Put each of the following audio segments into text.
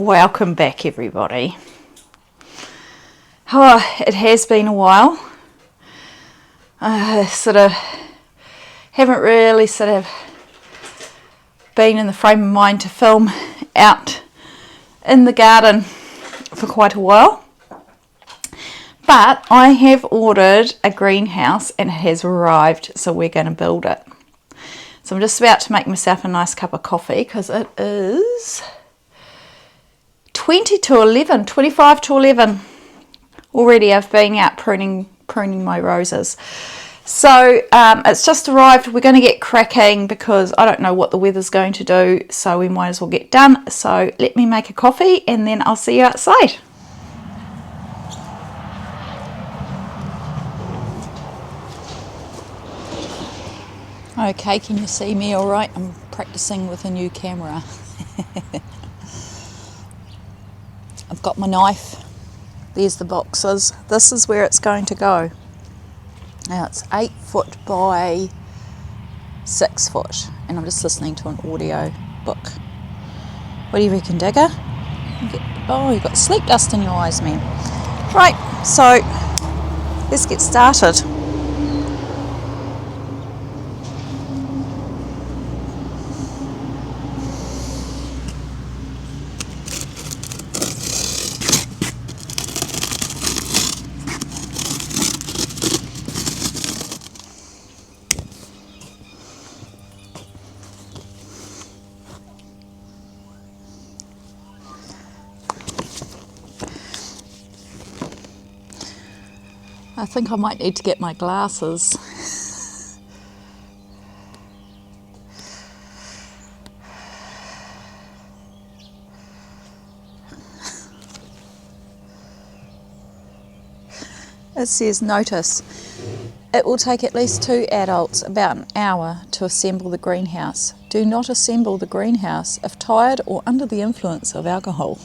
Welcome back, everybody. Oh, it has been a while. I haven't really been in the frame of mind to film out in the garden for quite a while. But I have ordered a greenhouse and it has arrived, so we're going to build it. So I'm just about to make myself a nice cup of coffee because it is 25 to 11. Already I've been out pruning my roses. So it's just arrived. We're going to get cracking because I don't know what the weather's going to do, so we might as well get done. So let me make a coffee and then I'll see you outside. Okay, can you see me all right? I'm practicing with a new camera. I've got my knife. There's the boxes. This is where it's going to go. Now it's 8 foot by 6 foot, and I'm just listening to an audio book. What do you reckon, Digger? Oh, you've got sleep dust in your eyes, man. Right, so let's get started. I think I might need to get my glasses. It says, notice, it will take at least 2 adults about an hour to assemble the greenhouse. Do not assemble the greenhouse if tired or under the influence of alcohol,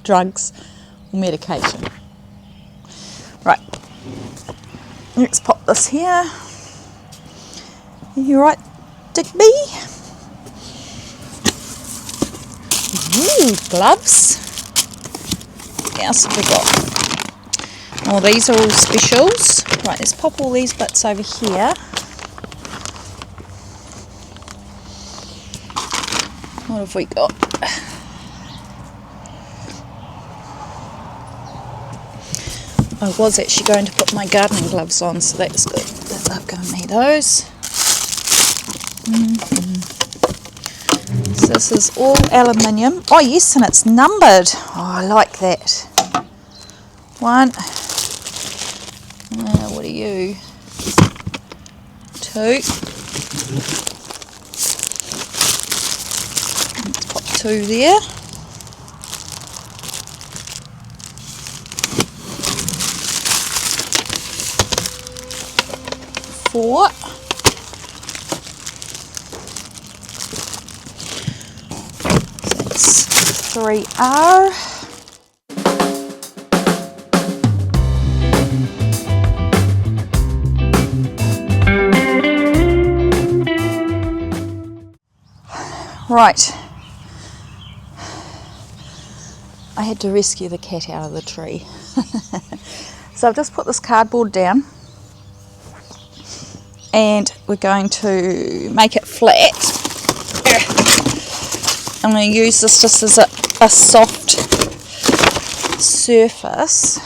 drugs, or medication. Right, let's pop this here. You right, Digby? Ooh, gloves. What else have we got? Oh, these are all specials. Right, let's pop all these bits over here. What have we got? I was actually going to put my gardening gloves on, so that's good. I've got me those. So this is all aluminium. Oh yes, and it's numbered. Oh, I like that. 1. What are you? 2. Let's pop 2 there. 4. That's 3R. Right. I had to rescue the cat out of the tree. So I've just put this cardboard down. And we're going to make it flat. I'm going to use this just as a soft surface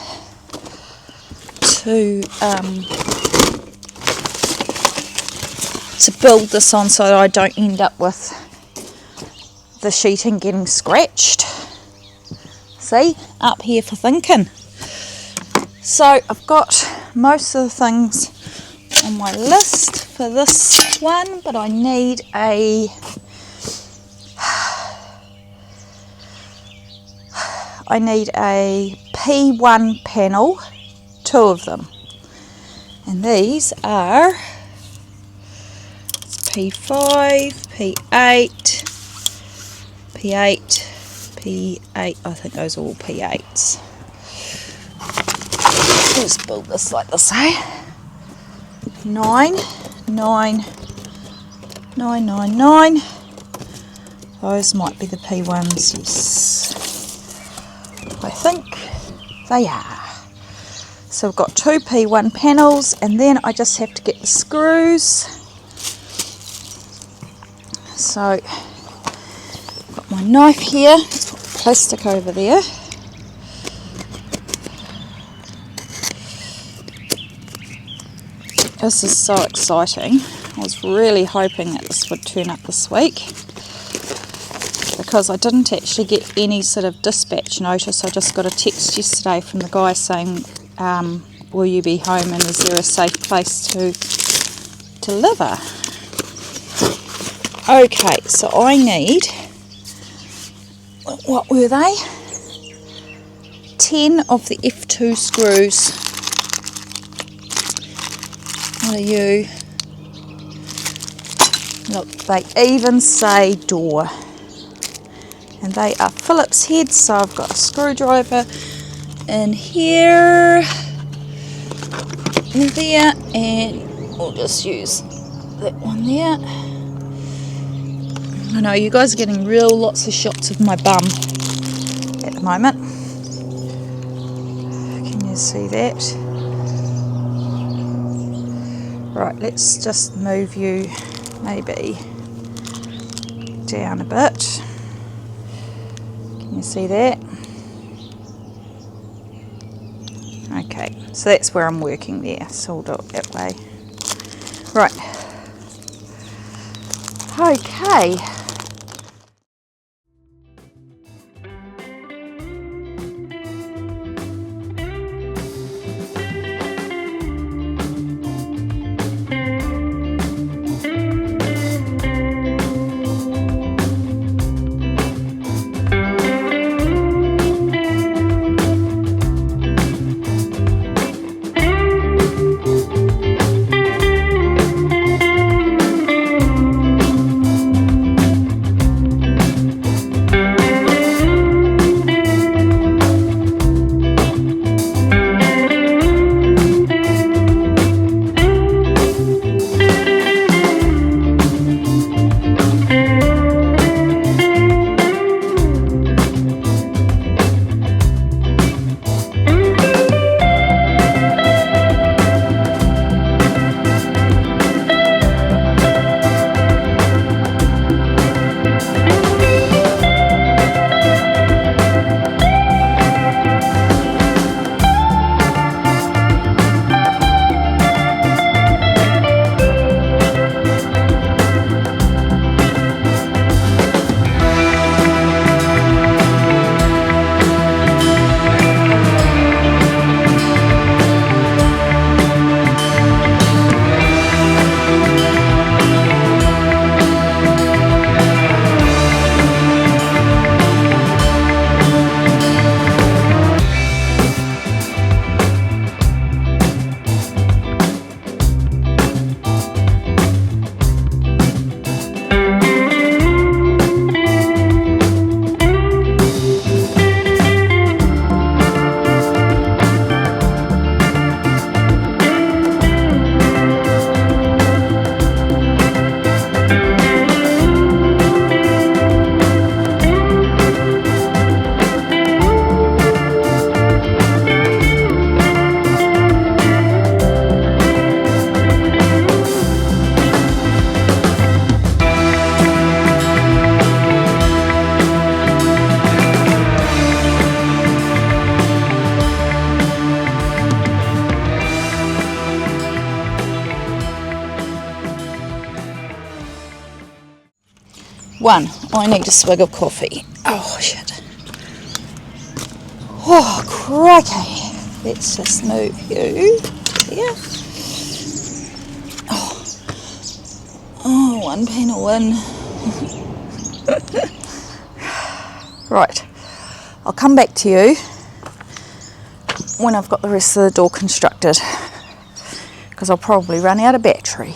to build this on so that I don't end up with the sheeting getting scratched. See, up here for thinking. So I've got most of the things on my list for this one, but I need a P1 panel, 2 of them, and these are P5, P8, P8, P8, I think those are all P8s. Let's build this like this, eh? 9, 9, 9, 9, 9, Those might be the P1s, yes. I think they are. So we've got 2 P1 panels, and then I just have to get the screws. So I've got my knife here, let's put the plastic over there. This is so exciting. I was really hoping that this would turn up this week, because I didn't actually get any sort of dispatch notice. I just got a text yesterday from the guy saying, will you be home and is there a safe place to deliver? Okay, so I need, what were they? 10 of the F2 screws. What are you? Look, they even say door. And they are Phillips heads, so I've got a screwdriver in here, in there, and we'll just use that one there. I know you guys are getting lots of shots of my bum at the moment. Can you see that? Right, let's just move you maybe down a bit. Can you see that? Okay, so that's where I'm working there, so we'll do it that way. Right. Okay. One, I need a swig of coffee. Oh, shit. Oh, crikey. Let's just move you here. Oh, one panel in. Right. I'll come back to you when I've got the rest of the door constructed, because I'll probably run out of battery.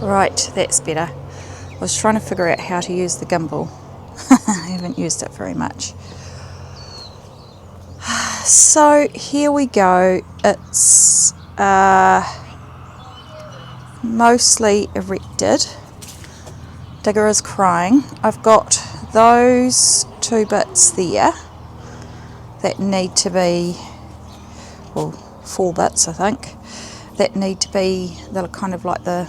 Right, that's better. I was trying to figure out how to use the gimbal. I haven't used it very much. So here we go. It's mostly erected. Digger is crying. I've got those 2 bits there that need to be, well, 4 bits I think, that need to be, they're kind of like the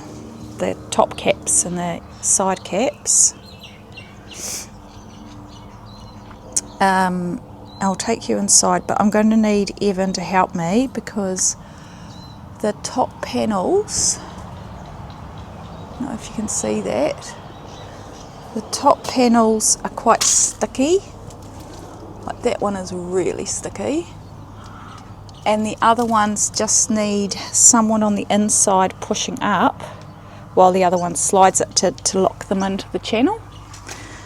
top caps and the side caps. I'll take you inside, but I'm going to need Evan to help me because the top panels, I don't know if you can see that, the top panels are quite sticky. Like that one is really sticky. And the other ones just need someone on the inside pushing up while the other one slides it to lock them into the channel.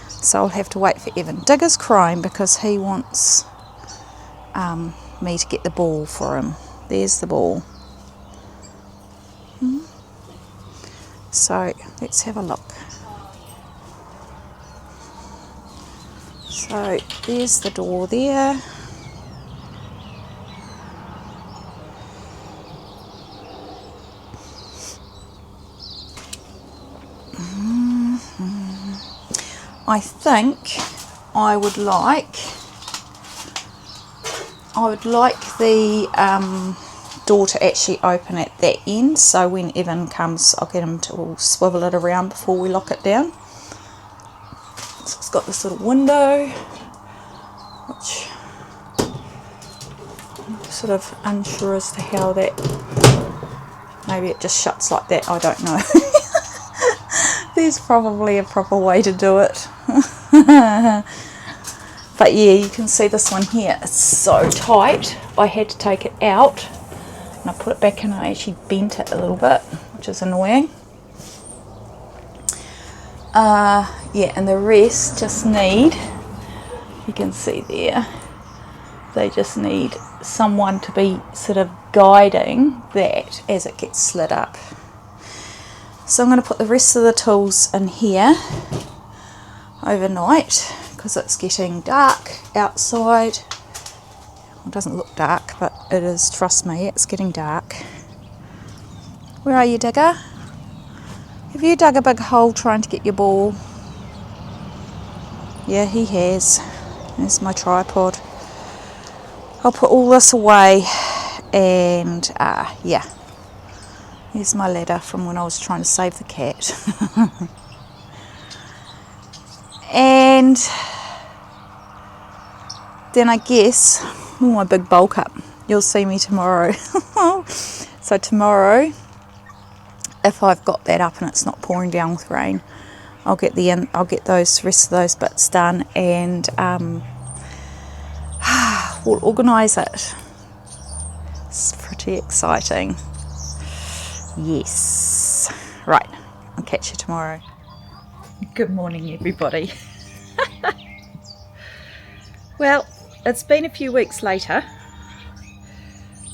So I'll have to wait for Evan. Digger's crying because he wants me to get the ball for him. There's the ball. So let's have a look. So there's the door there. I think I would like the door to actually open at that end, so when Evan comes I'll get him to swivel it around before we lock it down. So it's got this little window which I'm sort of unsure as to how that, maybe it just shuts like that, I don't know. There's probably a proper way to do it. But yeah, you can see this one here, it's so tight I had to take it out and I put it back in and I actually bent it a little bit, which is annoying. Yeah, and the rest just need, you can see there, they just need someone to be sort of guiding that as it gets slid up. So I'm going to put the rest of the tools in here overnight because it's getting dark outside. It doesn't look dark, but it is, trust me, it's getting dark. Where are you, Digger? Have you dug a big hole trying to get your ball? Yeah, he has. There's my tripod. I'll put all this away and yeah. Here's my ladder from when I was trying to save the cat. And then I guess, my big bulk up, you'll see me tomorrow. So tomorrow, if I've got that up and it's not pouring down with rain, I'll get those rest of those bits done and we'll organise it. It's pretty exciting. Yes. Right, I'll catch you tomorrow. Good morning, everybody. Well, it's been a few weeks later.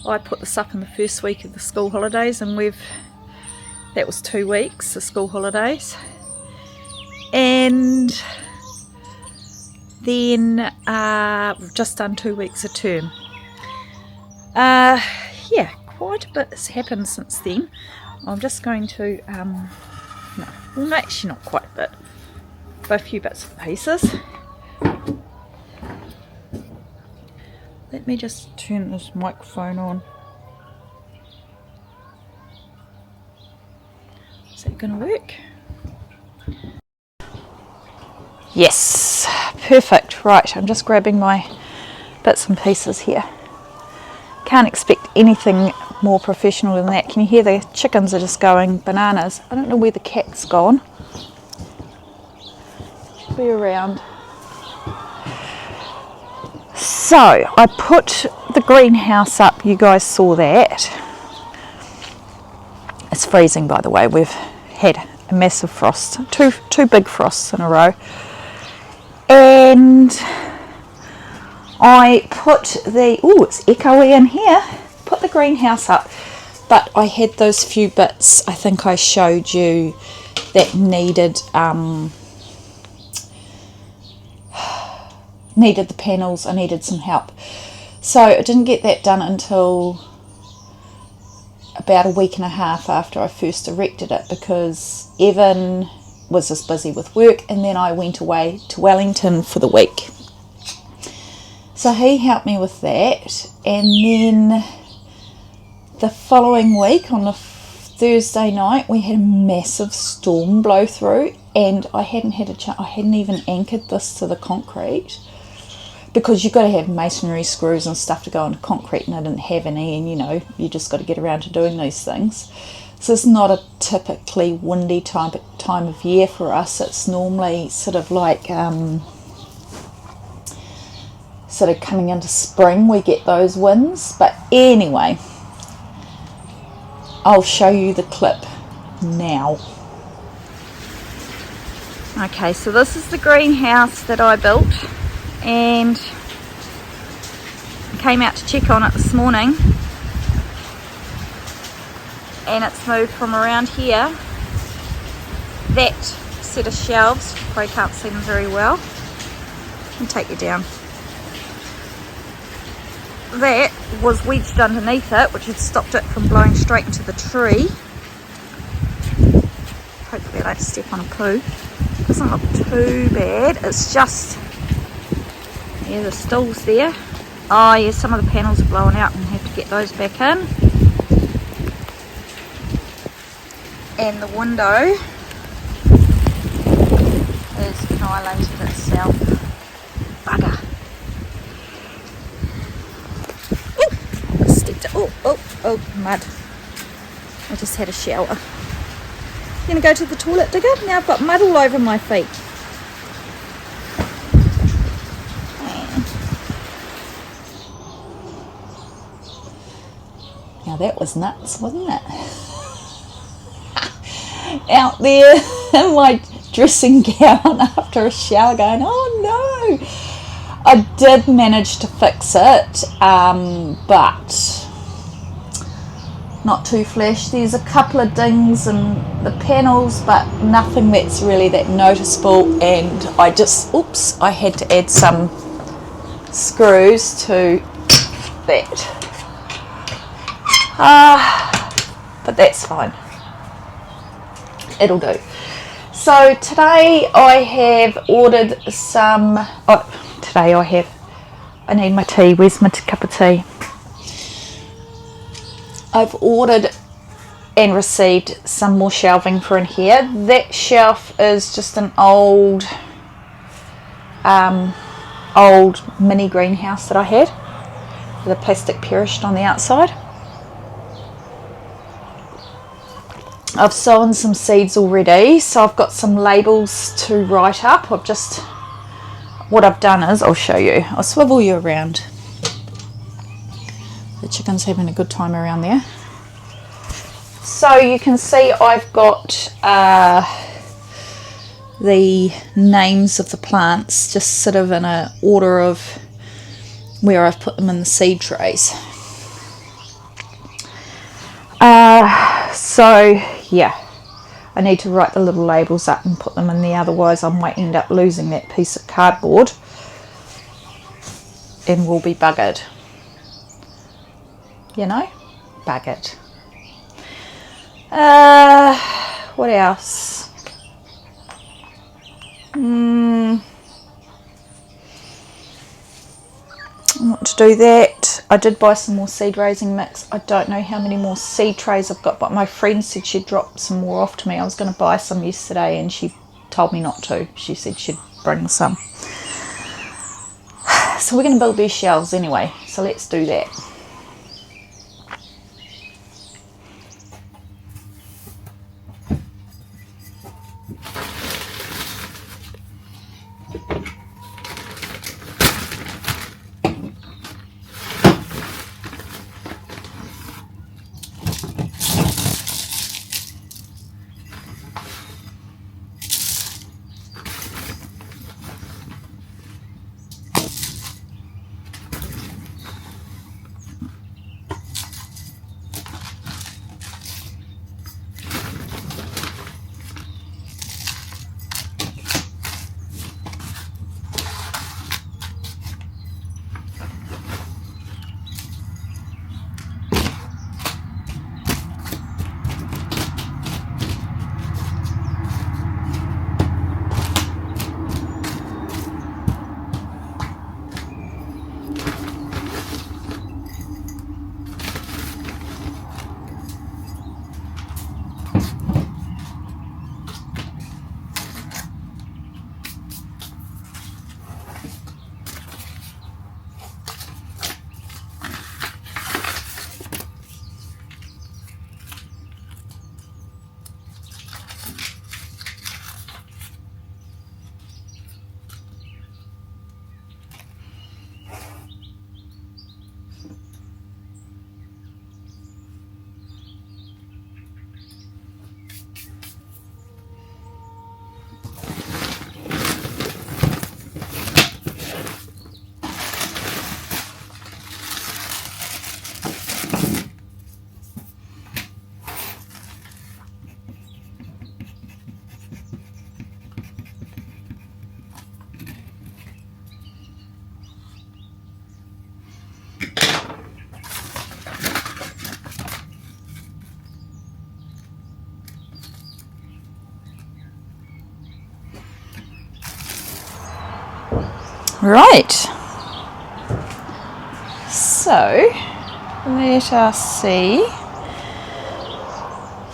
I put this up in the first week of the school holidays and that was 2 weeks, the school holidays. And then we've just done 2 weeks of term. Yeah, quite a bit has happened since then. I'm just going to, well, actually not quite a bit, but a few bits and pieces. Let me just turn this microphone on. Is that going to work? Yes, perfect. Right, I'm just grabbing my bits and pieces here. Can't expect anything more professional than that. Can you hear the chickens are just going bananas? I don't know where the cat's gone. Should be around. So I put the greenhouse up, you guys saw that. It's freezing, by the way. We've had a massive frost, two big frosts in a row. And I put the, it's echoey in here, put the greenhouse up. but I had those few bits I think I showed you that needed the panels. I needed some help, so I didn't get that done until about a week and a half after I first erected it, because Evan was just busy with work, and then I went away to Wellington for the week, so he helped me with that. And then the following week, on the Thursday night, we had a massive storm blow through, and I hadn't even anchored this to the concrete, because you've got to have masonry screws and stuff to go into concrete, and I didn't have any, and you just got to get around to doing these things. So it's not a typically windy time of year for us. It's normally sort of like sort of coming into spring we get those winds. But anyway, I'll show you the clip now. Okay, so this is the greenhouse that I built, and I came out to check on it this morning, and it's moved from around here, that set of shelves, you probably can't see them very well, I'll take you down, that was wedged underneath it, which had stopped it from blowing straight into the tree. Hopefully I don't step on a poo. Doesn't look too bad, it's just, yeah, the stools there. Oh yeah, some of the panels are blowing out and have to get those back in. And the window has annihilated itself. Bugger. Ooh, I stepped it. Oh, mud. I just had a shower. I'm gonna go to the toilet digger. Now I've got mud all over my feet. Now that was nuts, wasn't it? Out there in my dressing gown after a shower going, oh no! I did manage to fix it, but not too flash. There's a couple of dings in the panels, but nothing that's really that noticeable, and I had to add some screws to that. But that's fine. It'll do. So today I have ordered some, I need my tea. Where's my cup of tea? I've ordered and received some more shelving for in here. That shelf is just an old mini greenhouse that I had. The plastic perished on the outside. I've sown some seeds already, so I've got some labels to write up. What I've done is, I'll show you. I'll swivel you around. The chicken's having a good time around there. So you can see I've got the names of the plants just sort of in a order of where I've put them in the seed trays. So yeah, I need to write the little labels up and put them in there, otherwise I might end up losing that piece of cardboard and we'll be buggered. Buggered. What else? I want to do that. I did buy some more seed raising mix. I don't know how many more seed trays I've got, but my friend said she'd drop some more off to me. I was going to buy some yesterday and she told me not to. She said she'd bring some. So we're going to build these shelves anyway, so let's do that. Right. So, let us see.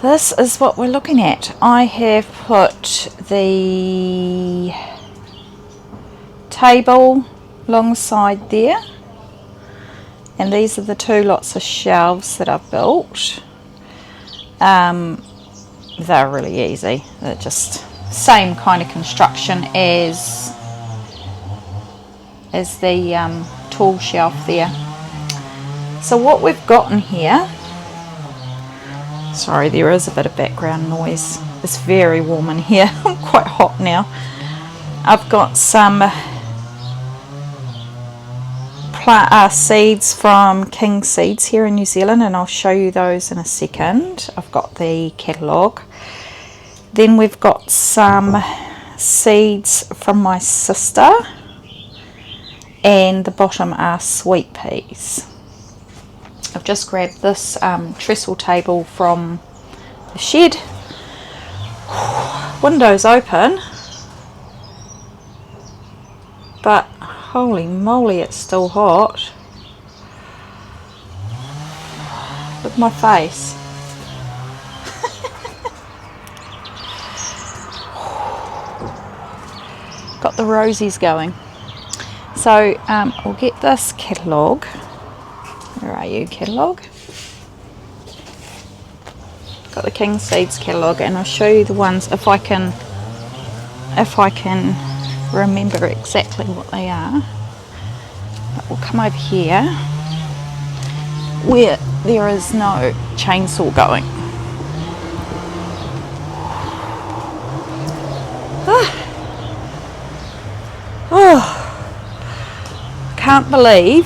This is what we're looking at. I have put the table alongside there, and these are the 2 lots of shelves that I've built. They're really easy. They're just same kind of construction as the tall shelf there. So what we've got in here, sorry, there is a bit of background noise. It's very warm in here. I'm quite hot now. I've got some seeds from King Seeds here in New Zealand, and I'll show you those in a second. I've got the catalogue. Then we've got some seeds from my sister, and the bottom are sweet peas. I've just grabbed this trestle table from the shed. Windows open, but holy moly, it's still hot. Look at my face. Got the rosies going. So we'll get this catalogue. Where are you, catalogue? Got the King Seeds catalogue, and I'll show you the ones if I can remember exactly what they are. But we'll come over here where there is no chainsaw going. Can't believe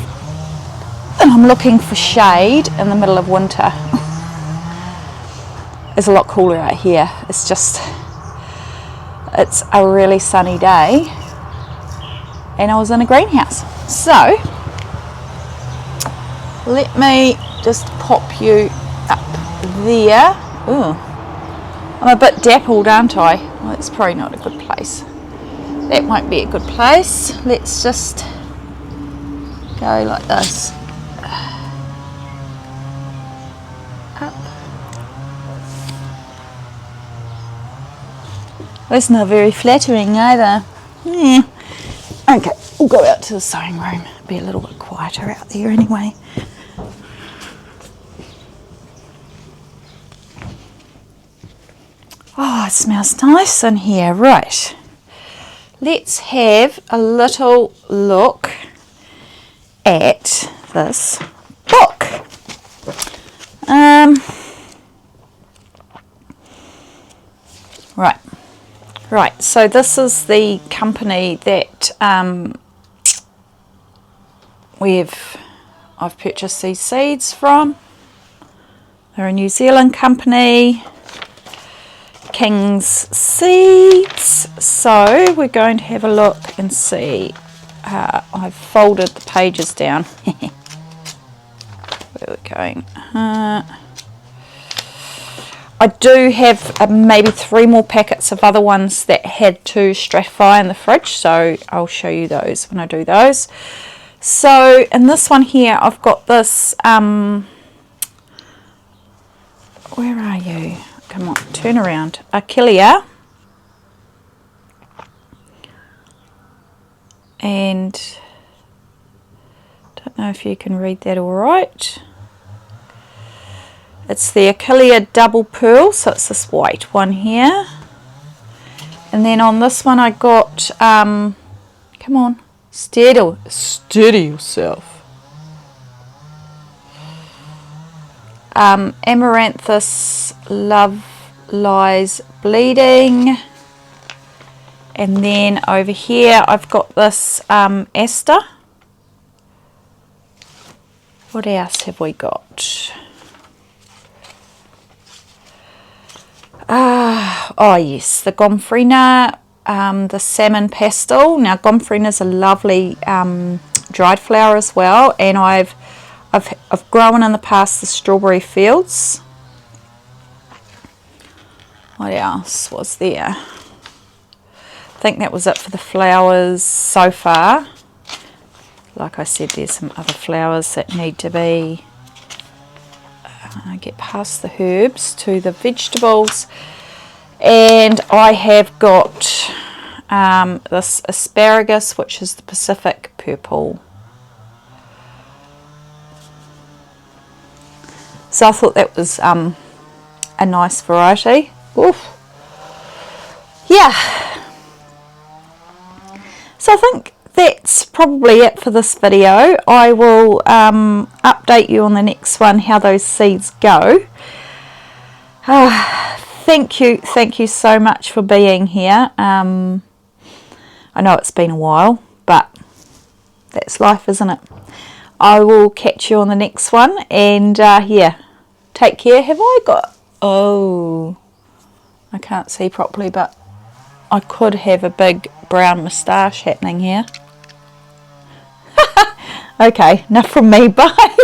that I'm looking for shade in the middle of winter. It's a lot cooler out here. It's a really sunny day, and I was in a greenhouse. So let me just pop you up there. Ooh, I'm a bit dappled, aren't I? Well, that's probably not a good place. That won't be a good place. Let's just go like this. Up. That's not very flattering either. Yeah. Okay, we'll go out to the sewing room. Be a little bit quieter out there anyway. Oh, it smells nice in here. Right. Let's have a little look at this book. Right, so this is the company that I've purchased these seeds from. They're a New Zealand company, King's Seeds. So we're going to have a look and see. I've folded the pages down. Where are we going? I do have maybe 3 more packets of other ones that had to stratify in the fridge, so I'll show you those when I do those. So in this one here, I've got this, where are you? Come on, turn around. Achillea. And don't know if you can read that all right. It's the Achillea double pearl, so it's this white one here. And then on this one I got, come on, steady yourself. Amaranthus Love Lies Bleeding. And then over here I've got this Aster. What else have we got? Oh yes, the Gomphrena, the Salmon Pastel. Now Gomphrena is a lovely dried flower as well, and I've grown in the past the Strawberry Fields. What else was there? I think that was it for the flowers so far. like I said, there's some other flowers that need to be get past the herbs to the vegetables. And I have got this asparagus, which is the Pacific purple. So I thought that was a nice variety. Oof. Yeah. So I think that's probably it for this video. I will update you on the next one how those seeds go. Thank you so much for being here. I know it's been a while, but that's life, isn't it? I will catch you on the next one, and yeah, take care. Have I got, oh, I can't see properly, but I could have a big brown moustache happening here. Okay, enough from me, bye.